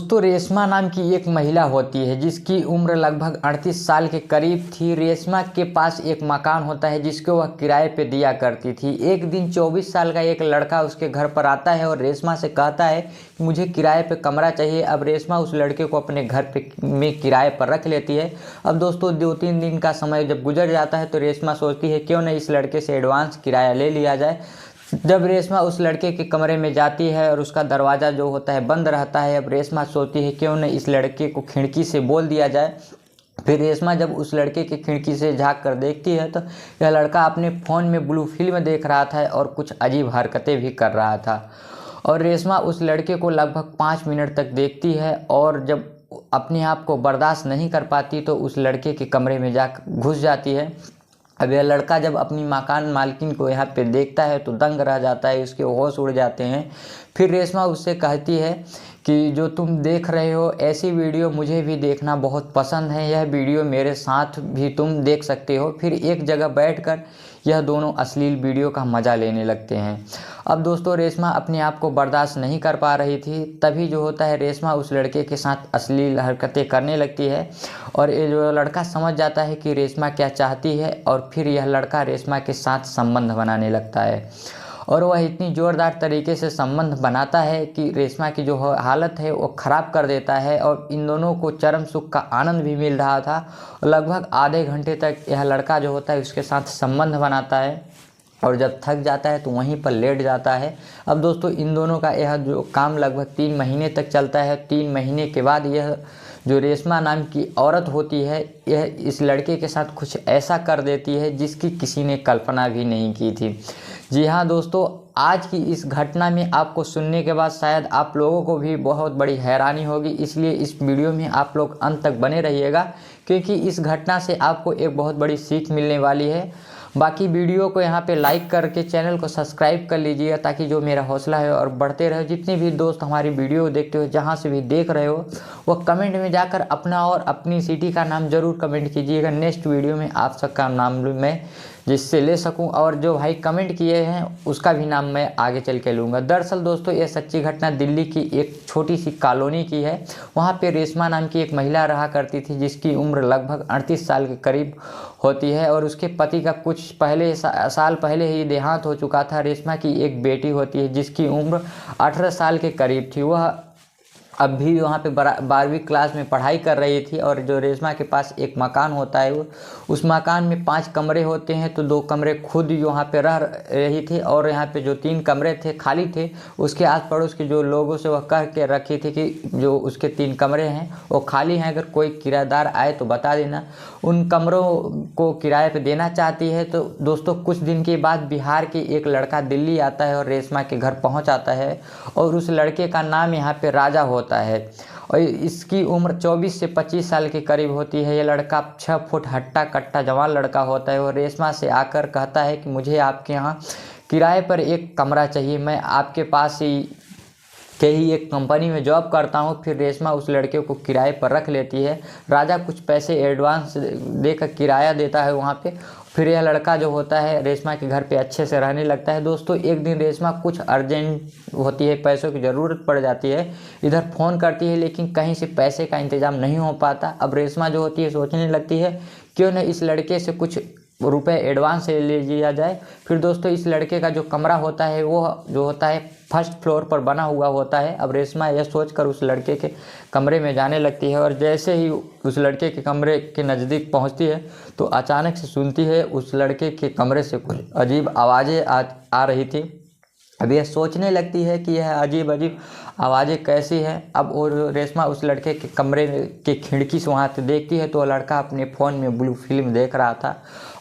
दोस्तों रेशमा नाम की एक महिला होती है जिसकी उम्र लगभग 38 साल के करीब थी। रेशमा के पास एक मकान होता है जिसको वह किराए पे दिया करती थी। एक दिन 24 साल का एक लड़का उसके घर पर आता है और रेशमा से कहता है कि मुझे किराए पे कमरा चाहिए। अब रेशमा उस लड़के को अपने घर पे में किराए पर रख लेती है। अब दोस्तों 2-3 दिन का समय जब गुजर जाता है तो रेशमा सोचती है क्यों न इस लड़के से एडवांस किराया ले लिया जाए। जब रेशमा उस लड़के के कमरे में जाती है और उसका दरवाज़ा जो होता है बंद रहता है, अब रेशमा सोचती है क्यों न इस लड़के को खिड़की से बोल दिया जाए। फिर रेशमा जब उस लड़के की खिड़की से झांक कर देखती है तो यह लड़का अपने फ़ोन में ब्लू फिल्म देख रहा था और कुछ अजीब हरकतें भी कर रहा था। और रेशमा उस लड़के को लगभग 5 मिनट तक देखती है और जब अपने आप को बर्दाश्त नहीं कर पाती तो उस लड़के के कमरे में जा घुस जाती है। अब यह लड़का जब अपनी मकान मालकिन को यहाँ पे देखता है तो दंग रह जाता है, उसके होश उड़ जाते हैं। फिर रेशमा उससे कहती है कि जो तुम देख रहे हो ऐसी वीडियो मुझे भी देखना बहुत पसंद है, यह वीडियो मेरे साथ भी तुम देख सकते हो। फिर एक जगह बैठकर यह दोनों अश्लील वीडियो का मज़ा लेने लगते हैं। अब दोस्तों रेशमा अपने आप को बर्दाश्त नहीं कर पा रही थी, तभी जो होता है रेशमा उस लड़के के साथ अश्लील हरकतें करने लगती है और ये जो लड़का समझ जाता है कि रेशमा क्या चाहती है और फिर यह लड़का रेशमा के साथ संबंध बनाने लगता है। और वह इतनी ज़ोरदार तरीके से संबंध बनाता है कि रेशमा की जो हालत है वो ख़राब कर देता है और इन दोनों को चरम सुख का आनंद भी मिल रहा था। लगभग आधे घंटे तक यह लड़का जो होता है उसके साथ संबंध बनाता है और जब थक जाता है तो वहीं पर लेट जाता है। अब दोस्तों इन दोनों का यह जो काम लगभग 3 महीने तक चलता है। 3 महीने के बाद यह जो रेशमा नाम की औरत होती है यह इस लड़के के साथ कुछ ऐसा कर देती है जिसकी किसी ने कल्पना भी नहीं की थी। जी हाँ दोस्तों, आज की इस घटना में आपको सुनने के बाद शायद आप लोगों को भी बहुत बड़ी हैरानी होगी, इसलिए इस वीडियो में आप लोग अंत तक बने रहिएगा क्योंकि इस घटना से आपको एक बहुत बड़ी सीख मिलने वाली है। बाकी वीडियो को यहाँ पे लाइक करके चैनल को सब्सक्राइब कर लीजिएगा ताकि जो मेरा हौसला है और बढ़ते रहे। जितने भी दोस्त हमारी वीडियो देखते हो जहाँ से भी देख रहे हो वो कमेंट में जाकर अपना और अपनी सिटी का नाम ज़रूर कमेंट कीजिएगा। नेक्स्ट वीडियो में आप सबका नाम मैं जिससे ले सकूं और जो भाई कमेंट किए हैं उसका भी नाम मैं आगे चल के लूँगा। दरअसल दोस्तों ये सच्ची घटना दिल्ली की एक छोटी सी कॉलोनी की है। वहाँ पे रेशमा नाम की एक महिला रहा करती थी जिसकी उम्र लगभग 38 साल के करीब होती है और उसके पति का कुछ साल पहले ही देहांत हो चुका था। रेशमा की एक बेटी होती है जिसकी उम्र 18 साल के करीब थी। वह अब भी वहाँ पे 12वीं क्लास में पढ़ाई कर रही थी और जो रेशमा के पास एक मकान होता है उस मकान में 5 कमरे होते हैं तो 2 कमरे खुद वहाँ पे रह रही थी और यहाँ पे जो 3 कमरे थे खाली थे। उसके आस पड़ोस के जो लोगों से वह कह के रखी थी कि जो उसके 3 कमरे हैं वो खाली हैं, अगर कोई किराएदार आए तो बता देना। उन कमरों को किराए पर देना चाहती है। तो दोस्तों कुछ दिन के बाद बिहार के एक लड़का दिल्ली आता है और रेशमा के घर पहुँच आता है और उस लड़के का नाम यहाँ पे राजा होता है और इसकी उम्र 24 से 25 साल के करीब होती है। यह लड़का 6 फुट हट्टा कट्टा जवान लड़का होता है और रेशमा से आकर कहता है कि मुझे आपके यहाँ किराए पर एक कमरा चाहिए, मैं आपके पास ही एक कंपनी में जॉब करता हूँ। फिर रेशमा उस लड़के को किराए पर रख लेती है। राजा कुछ पैसे एडवांस देकर किराया देता है वहाँ पे। फिर यह लड़का जो होता है रेशमा के घर पे अच्छे से रहने लगता है। दोस्तों एक दिन रेशमा कुछ अर्जेंट होती है, पैसों की ज़रूरत पड़ जाती है, इधर फ़ोन करती है लेकिन कहीं से पैसे का इंतज़ाम नहीं हो पाता। अब रेशमा जो होती है सोचने लगती है क्यों न इस लड़के से कुछ रुपए एडवांस ले लिया जाए। फिर दोस्तों इस लड़के का जो कमरा होता है वो जो होता है फर्स्ट फ्लोर पर बना हुआ होता है। अब रेशमा यह सोचकर उस लड़के के कमरे में जाने लगती है और जैसे ही उस लड़के के कमरे के नज़दीक पहुंचती है तो अचानक से सुनती है उस लड़के के कमरे से कुछ अजीब आवाज़ें आ रही थी। अब यह सोचने लगती है कि यह अजीब अजीब आवाज़ें कैसी हैं। अब और रेशमा उस लड़के के कमरे के खिड़की से वहाँ से देखती है तो वह लड़का अपने फ़ोन में ब्लू फिल्म देख रहा था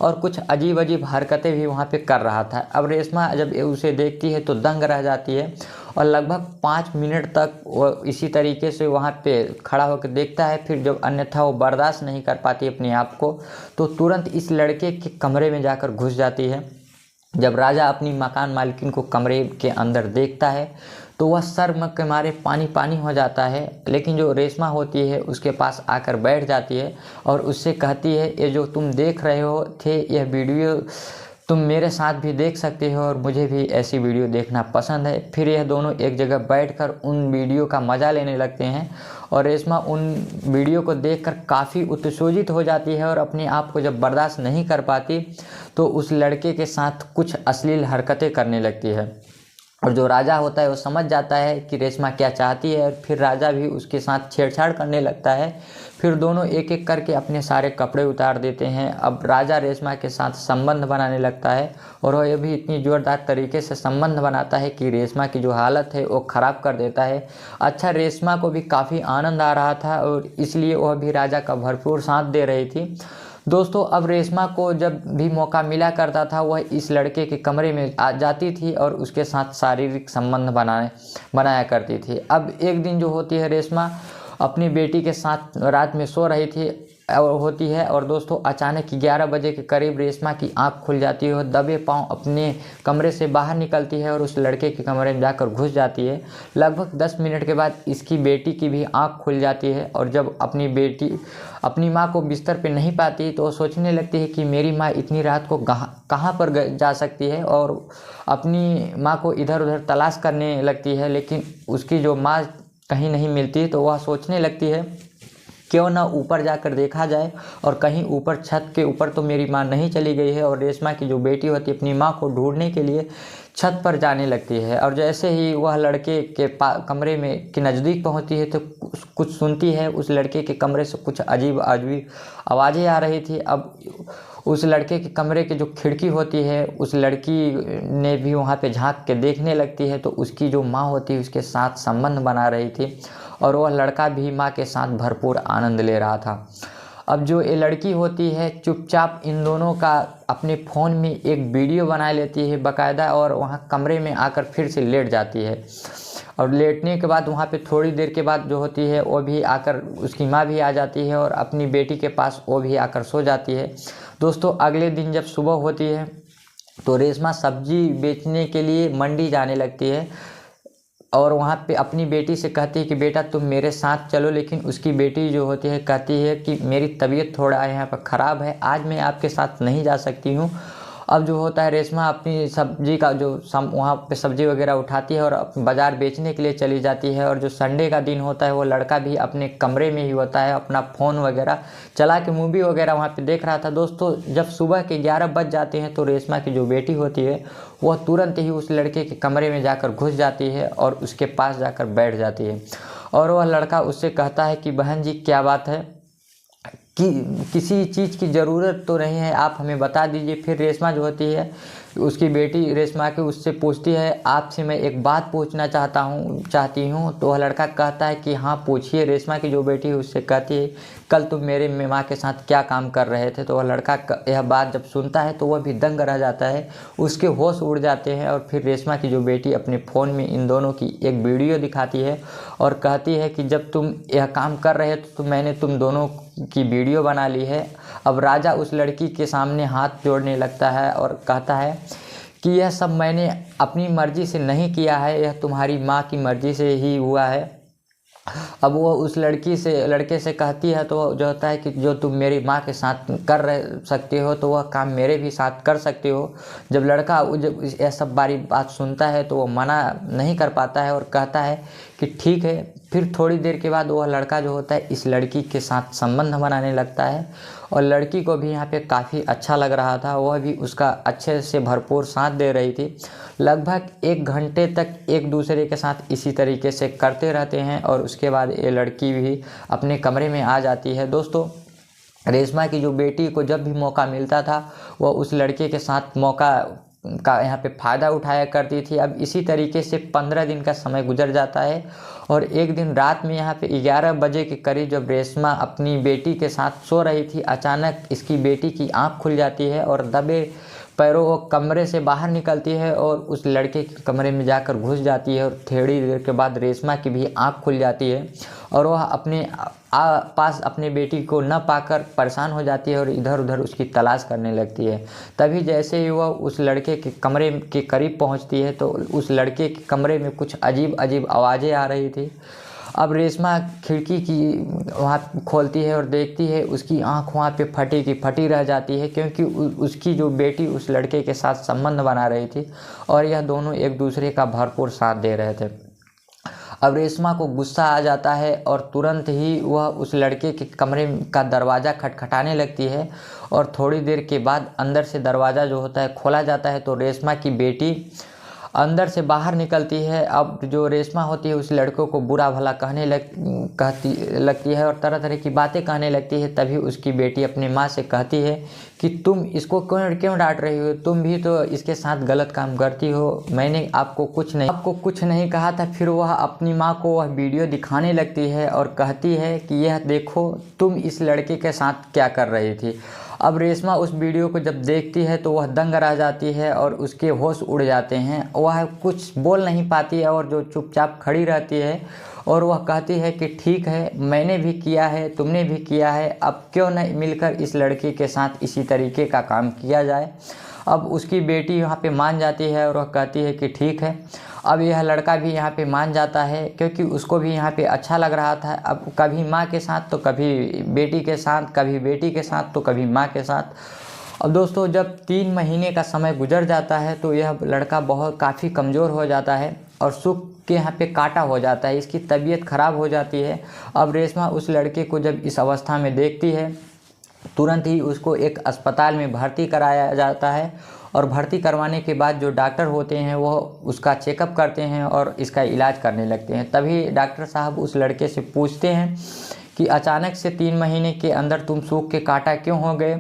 और कुछ अजीब अजीब हरकतें भी वहाँ पे कर रहा था। अब रेशमा जब उसे देखती है तो दंग रह जाती है और लगभग 5 मिनट तक वो इसी तरीके से वहाँ पे खड़ा होकर देखता है। फिर जब अन्यथा वो बर्दाश्त नहीं कर पाती अपने आप को तो तुरंत इस लड़के के कमरे में जाकर घुस जाती है। जब राजा अपनी मकान मालकिन को कमरे के अंदर देखता है तो वह शर्म के मारे पानी पानी हो जाता है, लेकिन जो रेशमा होती है उसके पास आकर बैठ जाती है और उससे कहती है ये जो तुम देख रहे हो थे यह वीडियो तुम मेरे साथ भी देख सकते हो और मुझे भी ऐसी वीडियो देखना पसंद है। फिर यह दोनों एक जगह बैठकर उन वीडियो का मज़ा लेने लगते हैं और रेशमा उन वीडियो को देखकर काफ़ी उत्तेजित हो जाती है और अपने आप को जब बर्दाश्त नहीं कर पाती तो उस लड़के के साथ कुछ अश्लील हरकतें करने लगती है। और जो राजा होता है वो समझ जाता है कि रेशमा क्या चाहती है और फिर राजा भी उसके साथ छेड़छाड़ करने लगता है। फिर दोनों एक एक करके अपने सारे कपड़े उतार देते हैं। अब राजा रेशमा के साथ संबंध बनाने लगता है और वह भी इतनी ज़ोरदार तरीके से संबंध बनाता है कि रेशमा की जो हालत है वो ख़राब कर देता है। अच्छा, रेशमा को भी काफ़ी आनंद आ रहा था और इसलिए वह भी राजा का भरपूर साथ दे रही थी। दोस्तों, अब रेशमा को जब भी मौका मिला करता था वह इस लड़के के कमरे में आ जाती थी और उसके साथ शारीरिक संबंध बनाया करती थी। अब एक दिन जो होती है, रेशमा अपनी बेटी के साथ रात में सो रही थी और दोस्तों अचानक 11 बजे के करीब रेशमा की आंख खुल जाती है और दबे पांव अपने कमरे से बाहर निकलती है और उस लड़के के कमरे में जाकर घुस जाती है। लगभग 10 मिनट के बाद इसकी बेटी की भी आंख खुल जाती है और जब अपनी बेटी अपनी माँ को बिस्तर पे नहीं पाती तो वो सोचने लगती है कि मेरी माँ इतनी रात को कहाँ पर जा सकती है और अपनी माँ को इधर उधर तलाश करने लगती है, लेकिन उसकी जो माँ कहीं नहीं मिलती। तो वह सोचने लगती है क्यों ना ऊपर जाकर देखा जाए और कहीं ऊपर छत के ऊपर तो मेरी माँ नहीं चली गई है। और रेशमा की जो बेटी होती है अपनी माँ को ढूंढने के लिए छत पर जाने लगती है और जैसे ही वह लड़के के कमरे में के नज़दीक पहुंचती है तो कुछ सुनती है। उस लड़के के कमरे से कुछ अजीब अजीब आवाज़ें आ रही थी। अब उस लड़के के कमरे की जो खिड़की होती है उस लड़की ने भी वहाँ पे झांक के देखने लगती है तो उसकी जो माँ होती है उसके साथ संबंध बना रही थी और वह लड़का भी माँ के साथ भरपूर आनंद ले रहा था। अब जो ये लड़की होती है चुपचाप इन दोनों का अपने फ़ोन में एक वीडियो बना लेती है बाकायदा और वहाँ कमरे में आकर फिर से लेट जाती है। और लेटने के बाद वहाँ पे थोड़ी देर के बाद जो होती है वो भी आकर उसकी माँ भी आ जाती है और अपनी बेटी के पास वो भी आकर सो जाती है। दोस्तों, अगले दिन जब सुबह होती है तो रेशमा सब्जी बेचने के लिए मंडी जाने लगती है और वहाँ पे अपनी बेटी से कहती है कि बेटा तुम मेरे साथ चलो, लेकिन उसकी बेटी जो होती है कहती है कि मेरी तबीयत थोड़ा यहाँ पर ख़राब है, आज मैं आपके साथ नहीं जा सकती हूँ। अब जो होता है रेशमा अपनी सब्जी का जो वहाँ पे सब्जी वगैरह उठाती है और बाज़ार बेचने के लिए चली जाती है। और जो संडे का दिन होता है वो लड़का भी अपने कमरे में ही होता है, अपना फ़ोन वगैरह चला के मूवी वगैरह वहाँ पे देख रहा था। दोस्तों, जब सुबह के 11 बज जाते हैं तो रेशमा की जो बेटी होती है वह तुरंत ही उस लड़के के कमरे में जाकर घुस जाती है और उसके पास जाकर बैठ जाती है और वह लड़का उससे कहता है कि बहन जी क्या बात है, कि किसी चीज़ की ज़रूरत तो नहीं है, आप हमें बता दीजिए। फिर रेशमा जो होती है उसकी बेटी रेशमा के उससे पूछती है आपसे मैं एक बात पूछना चाहती हूँ। तो वह लड़का कहता है कि हाँ पूछिए। रेशमा की जो बेटी है उससे कहती है कल तुम मेरे माँ के साथ क्या काम कर रहे थे। तो वह लड़का यह बात जब सुनता है तो वह भी दंग रह जाता है, उसके होश उड़ जाते हैं। और फिर रेशमा की जो बेटी अपने फ़ोन में इन दोनों की एक वीडियो दिखाती है और कहती है कि जब तुम यह काम कर रहे थे तो मैंने तुम दोनों की वीडियो बना ली है। अब राजा उस लड़की के सामने हाथ जोड़ने लगता है और कहता है कि यह सब मैंने अपनी मर्ज़ी से नहीं किया है, यह तुम्हारी माँ की मर्ज़ी से ही हुआ है। अब वो उस लड़के से कहती है तो जो होता है कि जो तुम मेरी माँ के साथ कर सकते हो तो वह काम मेरे भी साथ कर सकते हो। जब लड़का जब यह सब बारी बात सुनता है तो वो मना नहीं कर पाता है और कहता है कि ठीक है। फिर थोड़ी देर के बाद वह लड़का जो होता है इस लड़की के साथ संबंध बनाने लगता है और लड़की को भी यहाँ पे काफ़ी अच्छा लग रहा था, वह भी उसका अच्छे से भरपूर साथ दे रही थी। लगभग 1 घंटे तक एक दूसरे के साथ इसी तरीके से करते रहते हैं और उसके बाद ये लड़की भी अपने कमरे में आ जाती है। दोस्तों, रेशमा की जो बेटी को जब भी मौका मिलता था वह उस लड़के के साथ मौका का यहाँ पे फ़ायदा उठाया करती थी। अब इसी तरीके से 15 दिन का समय गुजर जाता है और एक दिन रात में यहाँ पे 11 बजे के करीब जब रेशमा अपनी बेटी के साथ सो रही थी, अचानक इसकी बेटी की आंख खुल जाती है और दबे पैरों वो कमरे से बाहर निकलती है और उस लड़के के कमरे में जाकर घुस जाती है। और थोड़ी देर के बाद रेशमा की भी आंख खुल जाती है और वह अपने पास अपने बेटी को न पाकर परेशान हो जाती है और इधर उधर उसकी तलाश करने लगती है। तभी जैसे ही वह उस लड़के के कमरे के करीब पहुंचती है तो उस लड़के के कमरे में कुछ अजीब अजीब आवाज़ें आ रही थी। अब रेशमा खिड़की की वहाँ खोलती है और देखती है, उसकी आँख वहाँ पे फटी की फटी रह जाती है, क्योंकि उसकी जो बेटी उस लड़के के साथ संबंध बना रही थी और यह दोनों एक दूसरे का भरपूर साथ दे रहे थे। अब रेशमा को गुस्सा आ जाता है और तुरंत ही वह उस लड़के के कमरे का दरवाज़ा खटखटाने लगती है और थोड़ी देर के बाद अंदर से दरवाज़ा जो होता है खोला जाता है, तो रेशमा की बेटी अंदर से बाहर निकलती है। अब जो रेशमा होती है उस लड़कों को बुरा भला कहती लगती है और तरह तरह की बातें कहने लगती है। तभी उसकी बेटी अपनी माँ से कहती है कि तुम इसको क्यों डांट रही हो, तुम भी तो इसके साथ गलत काम करती हो, मैंने आपको कुछ नहीं कहा था। फिर वह अपनी माँ को वह वीडियो दिखाने लगती है और कहती है कि यह देखो तुम इस लड़के के साथ क्या कर रही थी। अब रेशमा उस वीडियो को जब देखती है तो वह दंग रह जाती है और उसके होश उड़ जाते हैं। वह कुछ बोल नहीं पाती है और जो चुपचाप खड़ी रहती है और वह कहती है कि ठीक है, मैंने भी किया है, तुमने भी किया है, अब क्यों नहीं मिलकर इस लड़के के साथ इसी तरीके का काम किया जाए। अब उसकी बेटी यहाँ पे मान जाती है और वह कहती है कि ठीक है। अब यह लड़का भी यहाँ पे मान जाता है, क्योंकि उसको भी यहाँ पे अच्छा लग रहा था। अब कभी माँ के साथ तो कभी बेटी के साथ, कभी बेटी के साथ तो कभी माँ के साथ। अब दोस्तों जब 3 महीने का समय गुजर जाता है तो यह लड़का काफ़ी कमज़ोर हो जाता है और सुख के यहाँ पे काटा हो जाता है, इसकी तबीयत ख़राब हो जाती है। अब रेशमा उस लड़के को जब इस अवस्था में देखती है, तुरंत ही उसको एक अस्पताल में भर्ती कराया जाता है और भर्ती करवाने के बाद जो डॉक्टर होते हैं वो उसका चेकअप करते हैं और इसका इलाज करने लगते हैं। तभी डॉक्टर साहब उस लड़के से पूछते हैं कि अचानक से 3 महीने के अंदर तुम सूख के काटा क्यों हो गए।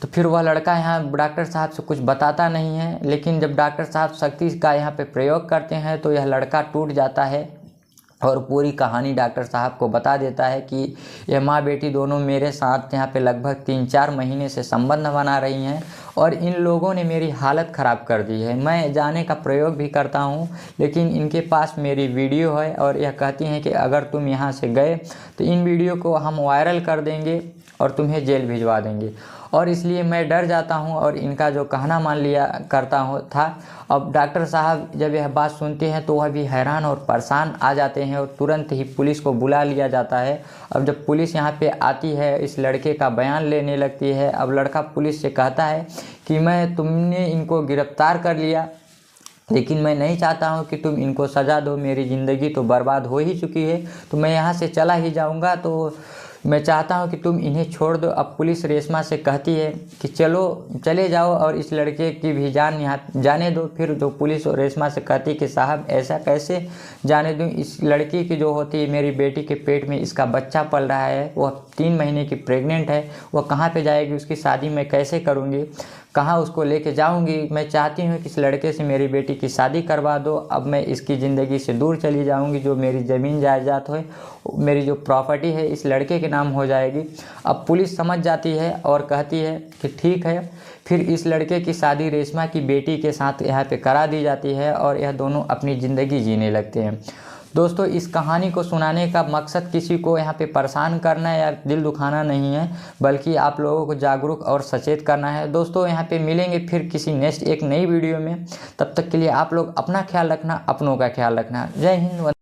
तो फिर वह लड़का यहाँ डॉक्टर साहब से कुछ बताता नहीं है, लेकिन जब डॉक्टर साहब शक्ति का यहाँ पे प्रयोग करते हैं तो यह लड़का टूट जाता है और पूरी कहानी डॉक्टर साहब को बता देता है कि यह माँ बेटी दोनों मेरे साथ यहाँ पे लगभग 3-4 महीने से संबंध बना रही हैं और इन लोगों ने मेरी हालत ख़राब कर दी है। मैं जाने का प्रयोग भी करता हूँ, लेकिन इनके पास मेरी वीडियो है और यह कहती हैं कि अगर तुम यहाँ से गए तो इन वीडियो को हम वायरल कर देंगे और तुम्हें जेल भिजवा देंगे, और इसलिए मैं डर जाता हूं और इनका जो कहना मान लिया करता हूं था। अब डॉक्टर साहब जब यह बात सुनते हैं तो वह भी हैरान और परेशान आ जाते हैं और तुरंत ही पुलिस को बुला लिया जाता है। अब जब पुलिस यहां पे आती है, इस लड़के का बयान लेने लगती है। अब लड़का पुलिस से कहता है कि तुमने इनको गिरफ्तार कर लिया, लेकिन मैं नहीं चाहता हूं कि तुम इनको सज़ा दो, मेरी ज़िंदगी तो बर्बाद हो ही चुकी है, तो मैं यहाँ से चला ही जाऊँगा, तो मैं चाहता हूं कि तुम इन्हें छोड़ दो। अब पुलिस रेशमा से कहती है कि चले जाओ और इस लड़के की भी जान यहाँ जाने दो। फिर जो पुलिस और रेशमा से कहती है कि साहब ऐसा कैसे जाने दूँ, इस लड़की की जो होती है मेरी बेटी के पेट में इसका बच्चा पल रहा है, वह 3 महीने की प्रेग्नेंट है, वह कहाँ पे जाएगी, उसकी शादी मैं कैसे करूँगी, कहाँ उसको लेके जाऊंगी। मैं चाहती हूँ कि इस लड़के से मेरी बेटी की शादी करवा दो, अब मैं इसकी ज़िंदगी से दूर चली जाऊंगी, जो मेरी ज़मीन जायदाद है, मेरी जो प्रॉपर्टी है इस लड़के के नाम हो जाएगी। अब पुलिस समझ जाती है और कहती है कि ठीक है। फिर इस लड़के की शादी रेशमा की बेटी के साथ यहाँ पे करा दी जाती है और यह दोनों अपनी ज़िंदगी जीने लगते हैं। दोस्तों इस कहानी को सुनाने का मकसद किसी को यहाँ पे परेशान करना या दिल दुखाना नहीं है, बल्कि आप लोगों को जागरूक और सचेत करना है। दोस्तों यहाँ पे मिलेंगे फिर किसी नेक्स्ट एक नई वीडियो में, तब तक के लिए आप लोग अपना ख्याल रखना, अपनों का ख्याल रखना। जय हिंद।